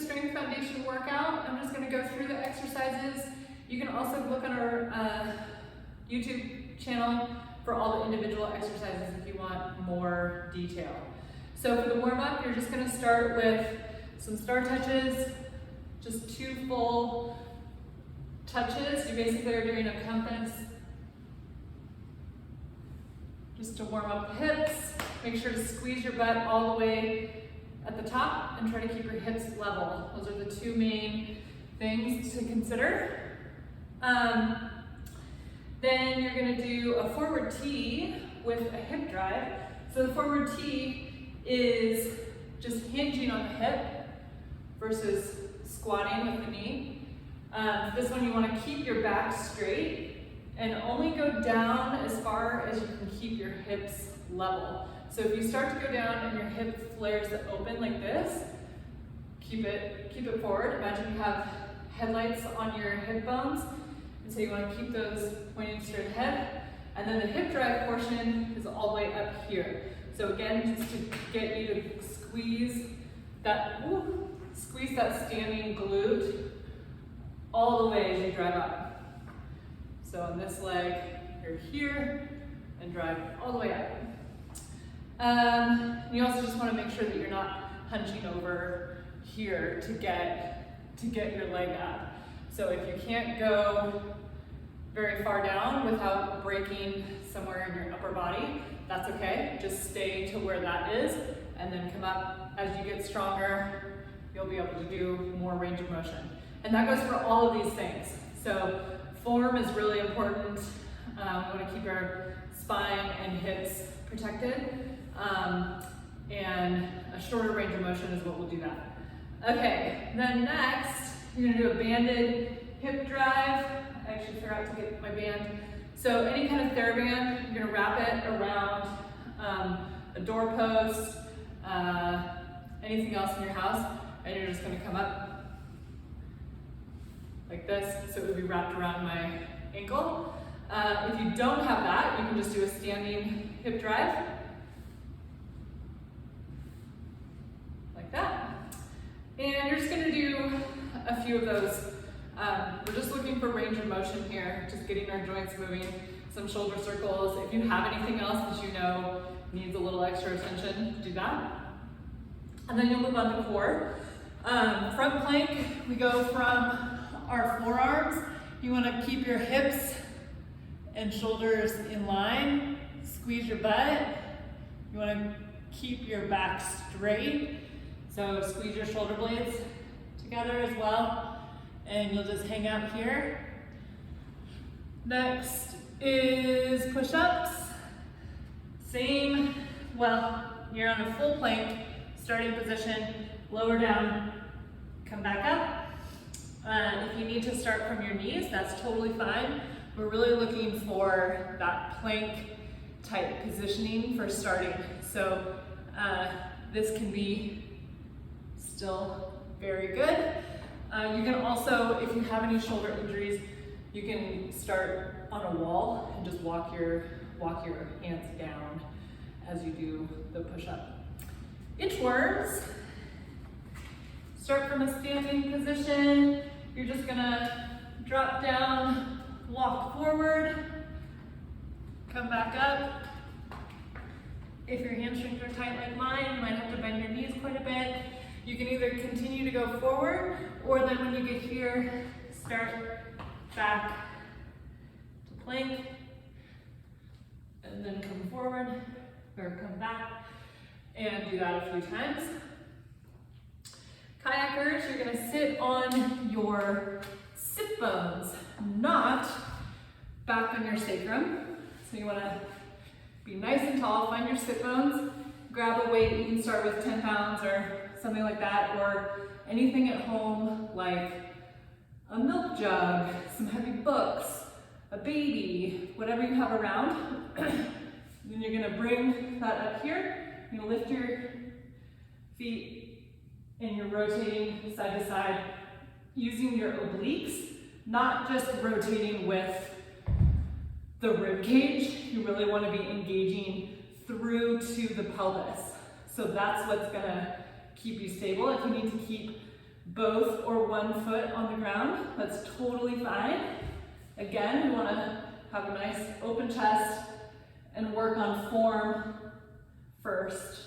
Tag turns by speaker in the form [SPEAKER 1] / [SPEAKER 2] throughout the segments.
[SPEAKER 1] strength foundation workout. I'm just gonna go through the exercises. You can also look on our YouTube channel for all the individual exercises if you want more detail. So for the warm-up, you're just gonna start with some star touches, just 2 full touches. You basically are doing a compass just to warm up the hips. Make sure to squeeze your butt all the way at the top and try to keep your hips level. Those are the 2 main things to consider. Then you're gonna do a forward T with a hip drive. So the forward T is just hinging on the hip versus squatting with the knee. This one you wanna keep your back straight and only go down as far as you can keep your hips level. So if you start to go down and your hip flares open like this, keep it forward. Imagine you have headlights on your hip bones, and so you want to keep those pointing straight ahead. And then the hip drive portion is all the way up here. So again, just to get you to squeeze that standing glute all the way as you drive up. So on this leg, you're here and drive all the way up. You also just want to make sure that you're not hunching over here to get your leg up. So if you can't go very far down without breaking somewhere in your upper body, that's okay. Just stay to where that is and then come up. As you get stronger, you'll be able to do more range of motion. And that goes for all of these things. So form is really important. We want to keep our spine and hips protected. And a shorter range of motion is what will do that. Okay, then next, you're gonna do a banded hip drive. I actually forgot to get my band. So any kind of TheraBand, you're gonna wrap it around a doorpost, anything else in your house, and you're just gonna come up like this, so it would be wrapped around my ankle. If you don't have that, you can just do a standing hip drive. That. And you're just gonna do a few of those. We're just looking for range of motion here, just getting our joints moving, some shoulder circles. If you have anything else that you know needs a little extra attention, do that. And then you'll move on to core. Front plank, we go from our forearms. You wanna keep your hips and shoulders in line, squeeze your butt. You wanna keep your back straight. So squeeze your shoulder blades together as well, and you'll just hang out here. Next is push-ups. Same, well, you're on a full plank, starting position, lower down, come back up. If you need to start from your knees, that's totally fine. We're really looking for that plank type positioning for starting. So this can be still very good. You can also, if you have any shoulder injuries, you can start on a wall and just walk your hands down as you do the push-up. Inchworms. Start from a standing position. You're just gonna drop down, walk forward, come back up. If your hamstrings are tight like mine, you might have to bend your knees quite a bit. You can either continue to go forward, or then when you get here, start back to plank, and then come forward, or come back, and do that a few times. Kayakers, you're gonna sit on your sit bones, not back on your sacrum. So you wanna be nice and tall, find your sit bones, grab a weight. You can start with 10 pounds or something like that, or anything at home like a milk jug, some heavy books, a baby, whatever you have around. Then you're gonna bring that up here. You're gonna lift your feet and you're rotating side to side using your obliques, not just rotating with the rib cage. You really wanna be engaging through to the pelvis. So that's what's gonna keep you stable. If you need to keep both or one foot on the ground. That's totally fine. Again, we want to have a nice open chest and work on form first,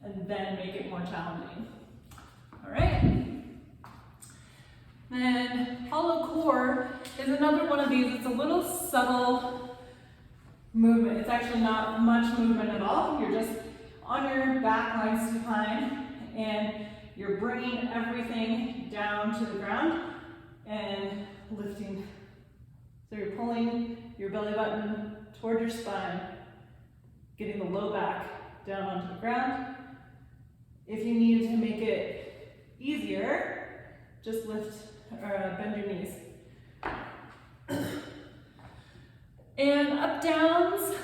[SPEAKER 1] and then make it more challenging. All right. Then hollow core is another one of these. It's a little subtle movement. It's actually not much movement at all. You're just on your back lying supine, and you're bringing everything down to the ground and lifting. So you're pulling your belly button toward your spine, getting the low back down onto the ground. If you need to make it easier, just lift or bend your knees. And up downs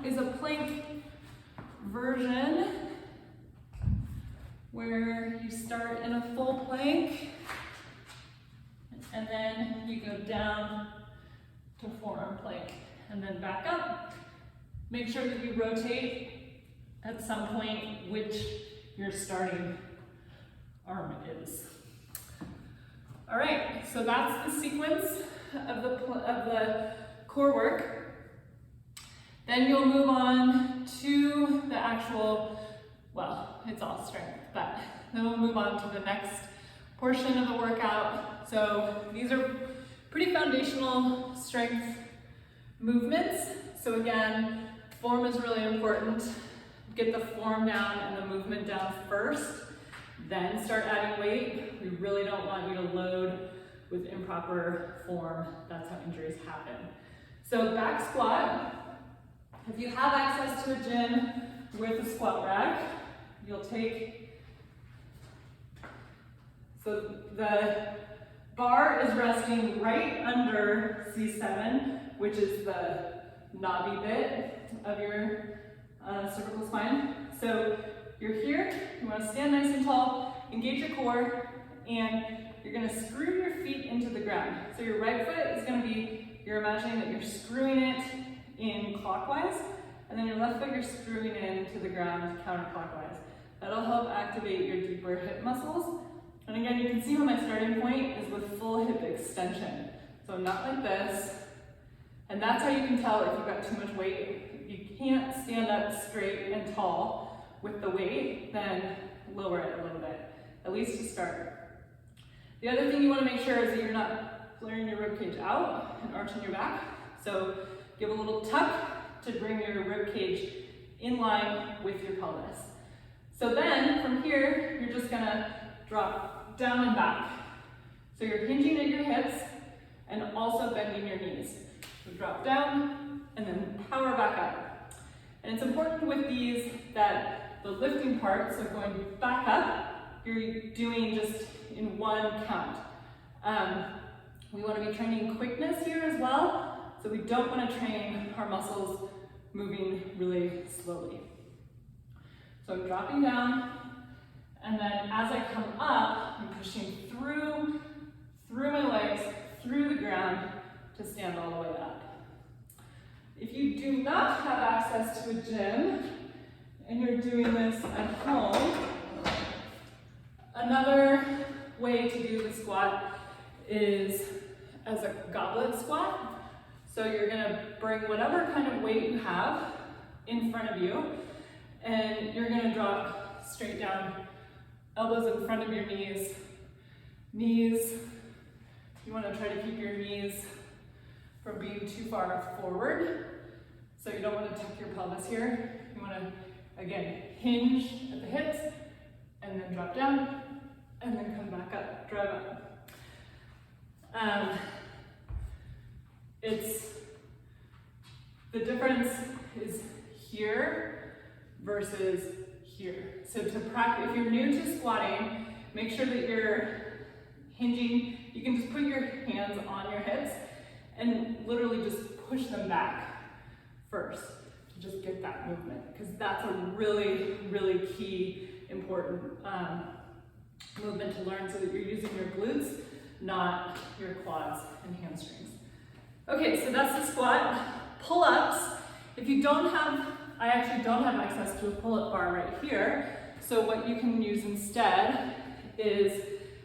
[SPEAKER 1] is a plank version where you start in a full plank and then you go down to forearm plank and then back up. Make sure that you rotate at some point which your starting arm is. All right, so that's the sequence of the core work. Then you'll move on to the actual, well, it's all strength, but then we'll move on to the next portion of the workout. So these are pretty foundational strength movements. So again, form is really important. Get the form down and the movement down first, then start adding weight. We really don't want you to load with improper form. That's how injuries happen. So back squat. If you have access to a gym with a squat rack, you'll take, so the bar is resting right under C7, which is the knobby bit of your cervical spine. So you're here, you want to stand nice and tall, engage your core, and you're going to screw your feet into the ground. So your right foot is going to be, you're imagining that you're screwing it in clockwise, and then your left foot you're screwing it into the ground counterclockwise. That'll help activate your deeper hip muscles. And again, you can see how my starting point is with full hip extension. So not like this. And that's how you can tell if you've got too much weight. If you can't stand up straight and tall with the weight, then lower it a little bit, at least to start. The other thing you want to make sure is that you're not flaring your ribcage out and arching your back. So give a little tuck to bring your ribcage in line with your pelvis. So then from here, you're just gonna drop down and back. So you're hinging at your hips and also bending your knees. So drop down and then power back up. And it's important with these that the lifting part, so going back up, you're doing just in one count. We want to be training quickness here as well, so we don't want to train our muscles moving really slowly. So I'm dropping down, and then as I come up, I'm pushing through my legs, through the ground to stand all the way up. If you do not have access to a gym, and you're doing this at home, another way to do the squat is as a goblet squat. So you're gonna bring whatever kind of weight you have in front of you, and you're gonna drop straight down, elbows in front of your knees. Knees, you wanna try to keep your knees from being too far forward. So you don't wanna tuck your pelvis here. You wanna, again, hinge at the hips, and then drop down, and then come back up, drive up. The difference is here versus here. So to practice, if you're new to squatting, make sure that you're hinging. You can just put your hands on your hips and literally just push them back first to just get that movement, because that's a really, really key, important movement to learn, so that you're using your glutes, not your quads and hamstrings. Okay, so that's the squat. Pull-ups, if you don't have, I actually don't have access to a pull-up bar right here, so what you can use instead is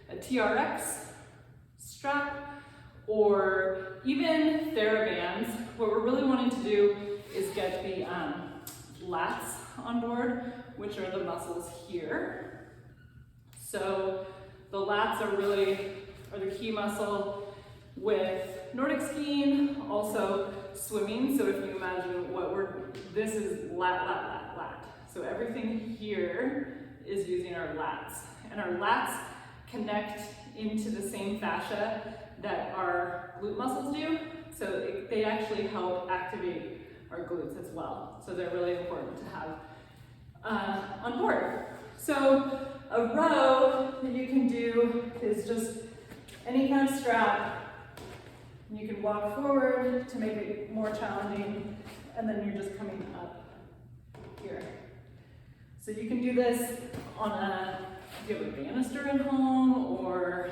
[SPEAKER 1] a TRX strap or even TheraBands. What we're really wanting to do is get the lats on board, which are the muscles here. So the lats are the key muscle with Nordic skiing, also swimming. So if you imagine this is lat, lat, lat, lat. So everything here is using our lats. And our lats connect into the same fascia that our glute muscles do. So they actually help activate our glutes as well. So they're really important to have on board. So a row that you can do is just any kind of strap. You can walk forward to make it more challenging, and then you're just coming up here. So you can do this on if you have a banister at home, or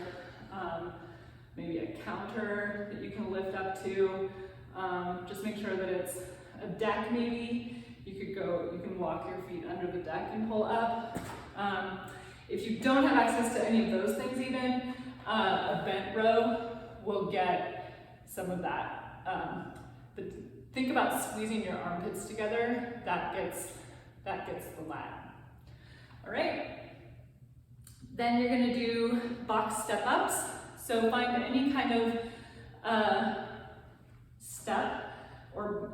[SPEAKER 1] maybe a counter that you can lift up to. Just make sure that it's a deck maybe. You can walk your feet under the deck and pull up. If you don't have access to any of those things even, a bent row will get some of that. But think about squeezing your armpits together. That gets the lat. All right. Then you're gonna do box step ups. So find any kind of step or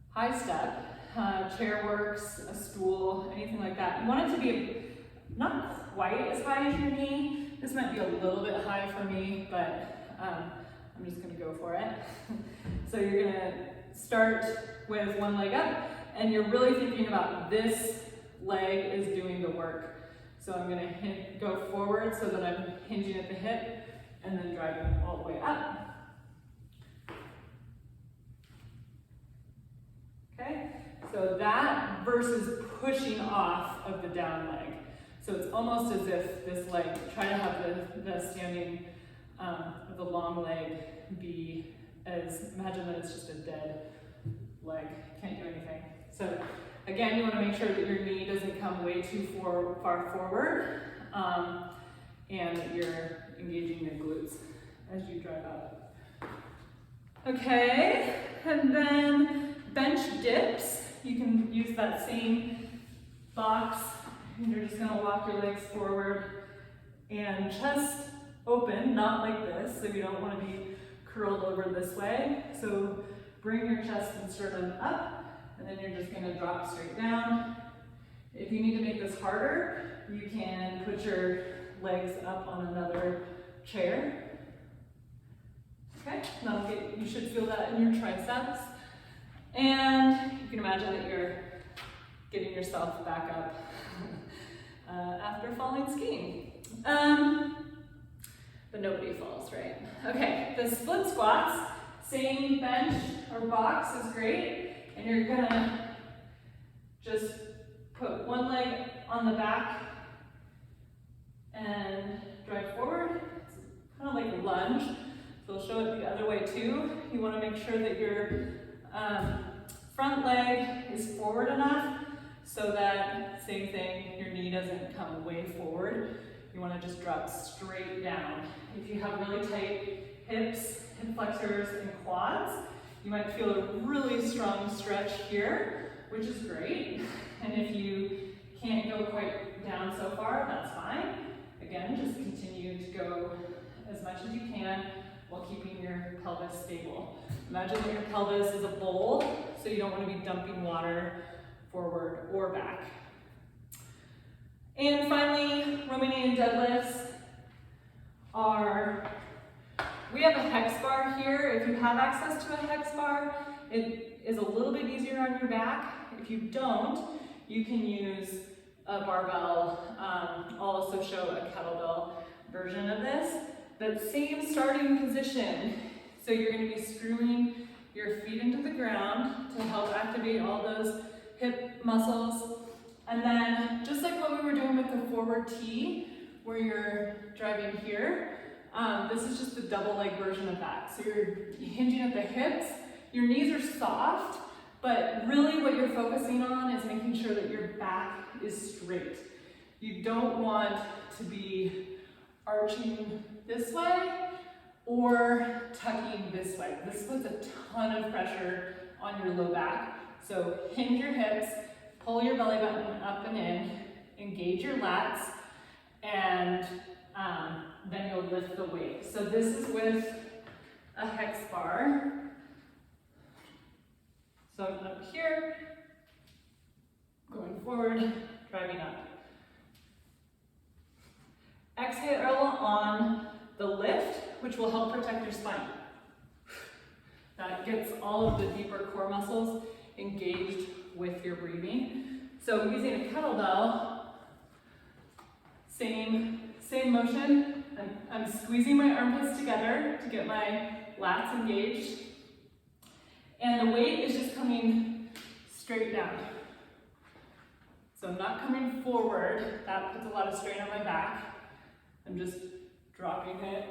[SPEAKER 1] high step, chair works, a stool, anything like that. You want it to be not quite as high as your knee. This might be a little bit high for me, but I'm just gonna go for it. So you're gonna start with one leg up, and you're really thinking about this leg is doing the work. So I'm gonna go forward so that I'm hinging at the hip, and then driving all the way up. Okay, so that versus pushing off of the down leg. So it's almost as if this leg, try to have the standing of the long leg be imagine that it's just a dead leg, can't do anything. So again, you want to make sure that your knee doesn't come way too far forward, and that you're engaging your glutes as you drive up. Okay, and then bench dips. You can use that same box, and you're just gonna walk your legs forward and chest open, not like this, so you don't want to be curled over this way. So bring your chest and sternum up, and then you're just gonna drop straight down. If you need to make this harder, you can put your legs up on another chair. Okay, you should feel that in your triceps. And you can imagine that you're getting yourself back up after falling skiing. But nobody falls, right? Okay, the split squats, same bench or box is great. And you're gonna just put one leg on the back and drive forward. It's kind of like a lunge. So I'll show it the other way too. You want to make sure that your front leg is forward enough so that, same thing, your knee doesn't come way forward. You want to just drop straight down. If you have really tight hips, hip flexors, and quads, you might feel a really strong stretch here, which is great. And if you can't go quite down so far, that's fine. Again, just continue to go as much as you can while keeping your pelvis stable. Imagine that your pelvis is a bowl, so you don't want to be dumping water forward or back. And finally, Romanian deadlifts we have a hex bar here. If you have access to a hex bar, it is a little bit easier on your back. If you don't, you can use a barbell. I'll also show a kettlebell version of this. But same starting position. So you're going to be screwing your feet into the ground to help activate all those hip muscles. And then, just like what we were doing with the forward T, where you're driving here, this is just the double leg version of that. So you're hinging at the hips, your knees are soft, but really what you're focusing on is making sure that your back is straight. You don't want to be arching this way or tucking this way. This puts a ton of pressure on your low back. So hinge your hips, pull your belly button up and in, engage your lats, and then you'll lift the weight. So this is with a hex bar. So I'm up here, going forward, driving up. Exhale on the lift, which will help protect your spine. That gets all of the deeper core muscles engaged with your breathing. So using a kettlebell, same motion. I'm squeezing my armpits together to get my lats engaged. And the weight is just coming straight down. So I'm not coming forward. That puts a lot of strain on my back. I'm just dropping it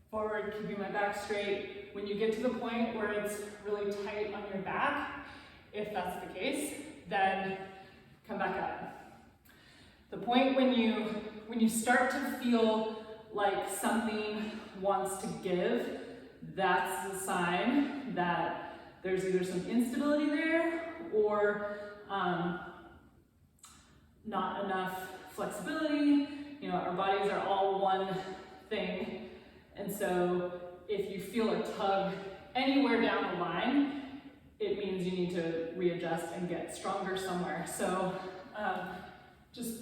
[SPEAKER 1] forward, keeping my back straight. When you get to the point where it's really tight on your back, if that's the case, then come back up. The point when you start to feel like something wants to give, that's a sign that there's either some instability there or not enough flexibility. You know, our bodies are all one thing. And so if you feel a tug anywhere down the line, it means you need to readjust and get stronger somewhere. So just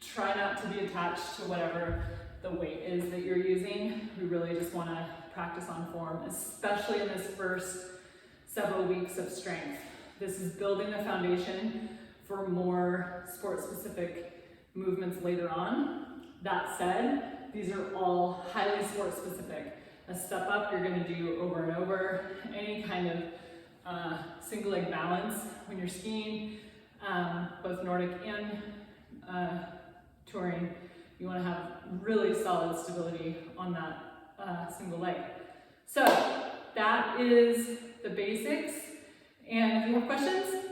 [SPEAKER 1] try not to be attached to whatever the weight is that you're using. We really just want to practice on form, especially in this first several weeks of strength. This is building the foundation for more sport-specific movements later on. That said, these are all highly sport-specific. A step up you're going to do over and over. Any kind of single leg balance when you're skiing, both Nordic and touring, you want to have really solid stability on that single leg. So that is the basics. And if you have questions,